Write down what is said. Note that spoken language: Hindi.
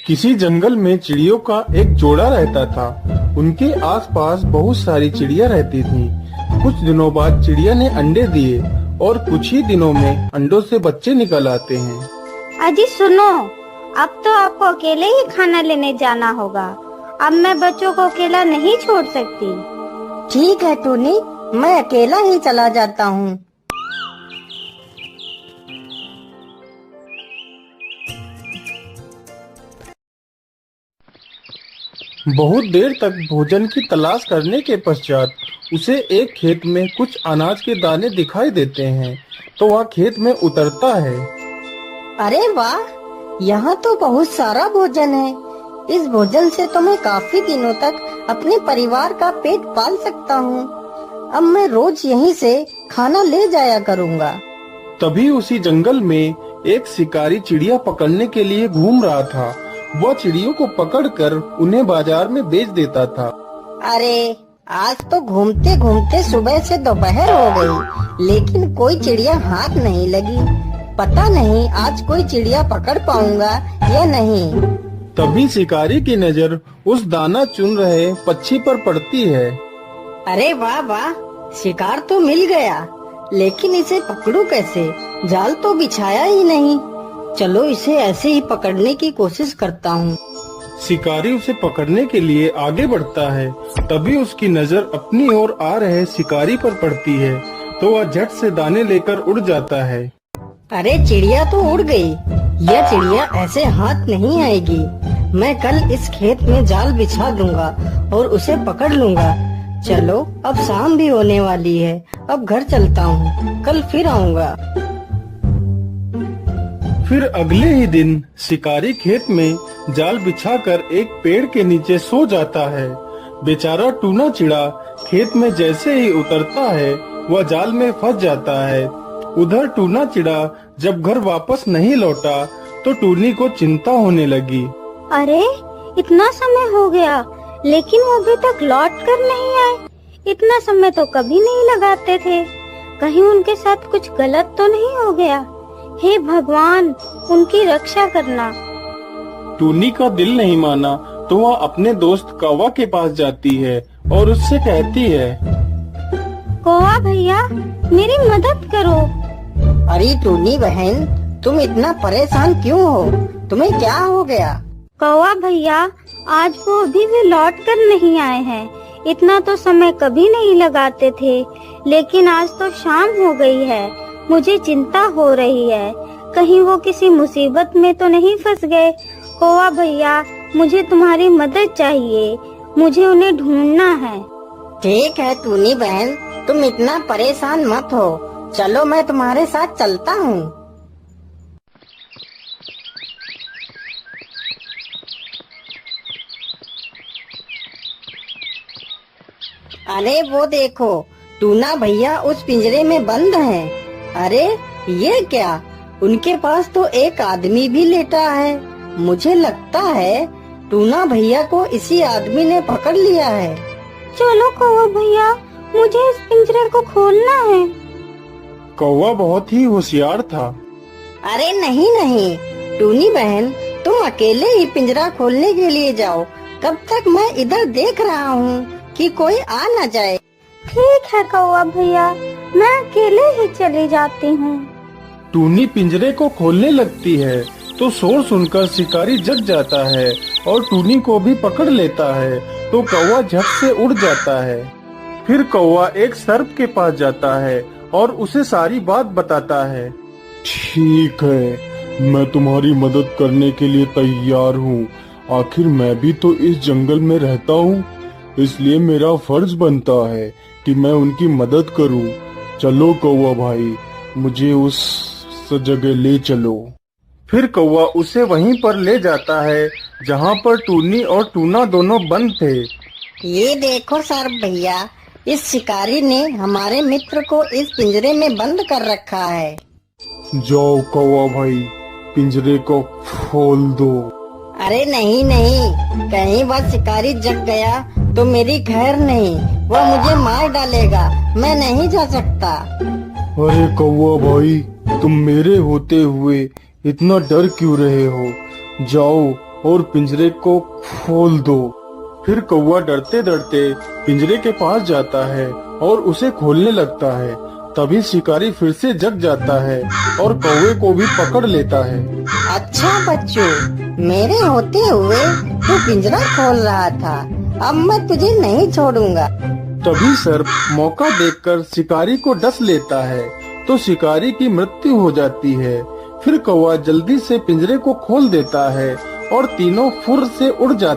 किसी जंगल में चिड़ियों का एक जोड़ा रहता था। उनके आसपास बहुत सारी चिड़िया रहती थीं। कुछ दिनों बाद चिड़िया ने अंडे दिए और कुछ ही दिनों में अंडों से बच्चे निकल आते हैं। अजी सुनो, अब तो आपको अकेले ही खाना लेने जाना होगा। अब मैं बच्चों को अकेला नहीं छोड़ सकती। ठीक है टूनी, मैं अकेला ही चला जाता हूँ। बहुत देर तक भोजन की तलाश करने के पश्चात उसे एक खेत में कुछ अनाज के दाने दिखाई देते हैं, तो वह खेत में उतरता है। अरे वाह, यहाँ तो बहुत सारा भोजन है। इस भोजन से तो मैं काफी दिनों तक अपने परिवार का पेट पाल सकता हूँ। अब मैं रोज यहीं से खाना ले जाया करूँगा। तभी उसी जंगल में एक शिकारी चिड़िया पकड़ने के लिए घूम रहा था। वह चिड़ियों को पकड़कर उन्हें बाजार में बेच देता था। अरे आज तो घूमते घूमते सुबह से दोपहर हो गई, लेकिन कोई चिड़िया हाथ नहीं लगी। पता नहीं आज कोई चिड़िया पकड़ पाऊंगा या नहीं। तभी शिकारी की नजर उस दाना चुन रहे पक्षी पर पड़ती है। अरे वाह वाह, शिकार तो मिल गया, लेकिन इसे पकड़ूं कैसे? जाल तो बिछाया ही नहीं। चलो इसे ऐसे ही पकड़ने की कोशिश करता हूँ। शिकारी उसे पकड़ने के लिए आगे बढ़ता है। तभी उसकी नजर अपनी ओर आ रहे शिकारी पर पड़ती है, तो वह झट से दाने लेकर उड़ जाता है। अरे चिड़िया तो उड़ गई। यह चिड़िया ऐसे हाथ नहीं आएगी। मैं कल इस खेत में जाल बिछा दूंगा और उसे पकड़ लूंगा। चलो अब शाम भी होने वाली है, अब घर चलता हूँ, कल फिर आऊँगा। फिर अगले ही दिन शिकारी खेत में जाल बिछाकर एक पेड़ के नीचे सो जाता है। बेचारा टूना चिड़ा खेत में जैसे ही उतरता है वह जाल में फंस जाता है। उधर टूना चिड़ा जब घर वापस नहीं लौटा तो टूनी को चिंता होने लगी। अरे इतना समय हो गया, लेकिन वो अभी तक लौट कर नहीं आए। इतना समय तो कभी नहीं लगाते थे। कहीं उनके साथ कुछ गलत तो नहीं हो गया? हे भगवान, उनकी रक्षा करना। टूनी का दिल नहीं माना तो वह अपने दोस्त कौवा के पास जाती है और उससे कहती है, कौवा भैया मेरी मदद करो। अरे टूनी बहन, तुम इतना परेशान क्यों हो? तुम्हें क्या हो गया? कौवा भैया आज वो अभी भी लौट कर नहीं आए हैं। इतना तो समय कभी नहीं लगाते थे, लेकिन आज तो शाम हो गई है। मुझे चिंता हो रही है, कहीं वो किसी मुसीबत में तो नहीं फंस गए। कौवा भैया मुझे तुम्हारी मदद चाहिए, मुझे उन्हें ढूंढना है। ठीक है टूनी बहन, तुम इतना परेशान मत हो। चलो मैं तुम्हारे साथ चलता हूँ। अरे वो देखो, टूना भैया उस पिंजरे में बंद हैं। अरे ये क्या? उनके पास तो एक आदमी भी लेटा है। मुझे लगता है टूना भैया को इसी आदमी ने पकड़ लिया है। चलो कौवा भैया, मुझे इस पिंजरे को खोलना है। कौवा बहुत ही होशियार था। अरे नहीं नहीं टूनी बहन, तुम अकेले ही पिंजरा खोलने के लिए जाओ। कब तक मैं इधर देख रहा हूँ कि कोई आ न जाए। ठीक है कौवा भैया, मैं अकेले ही चली जाती हूँ। टूनी पिंजरे को खोलने लगती है तो शोर सुनकर शिकारी जग जाता है और टूनी को भी पकड़ लेता है, तो कौवा झट से उड़ जाता है। फिर कौवा एक सर्प के पास जाता है और उसे सारी बात बताता है। ठीक है, मैं तुम्हारी मदद करने के लिए तैयार हूँ। आखिर मैं भी तो इस जंगल में रहता हूँ, इसलिए मेरा फर्ज बनता है कि मैं उनकी मदद करूँ। चलो कौवा भाई, मुझे उस जगह ले चलो। फिर कौवा उसे वहीं पर ले जाता है जहाँ पर टूनी और टूना दोनों बंद थे। ये देखो सर्प भैया, इस शिकारी ने हमारे मित्र को इस पिंजरे में बंद कर रखा है। जाओ कौवा भाई, पिंजरे को खोल दो। अरे नहीं नहीं, कहीं वह शिकारी जग गया तो मेरी खैर नहीं, वह मुझे मार डालेगा। मैं नहीं जा सकता। अरे कौवा भाई, तुम मेरे होते हुए इतना डर क्यों रहे हो? जाओ और पिंजरे को खोल दो। फिर कौवा डरते डरते पिंजरे के पास जाता है और उसे खोलने लगता है। तभी शिकारी फिर से जग जाता है और कौवे को भी पकड़ लेता है। अच्छा बच्चों, मेरे होते हुए तू पिंजरा खोल रहा था, अब मैं तुझे नहीं छोड़ूंगा। तभी सर्प मौका देखकर शिकारी को डस लेता है तो शिकारी की मृत्यु हो जाती है। फिर कौवा जल्दी से पिंजरे को खोल देता है और तीनों फुर से उड़ जाते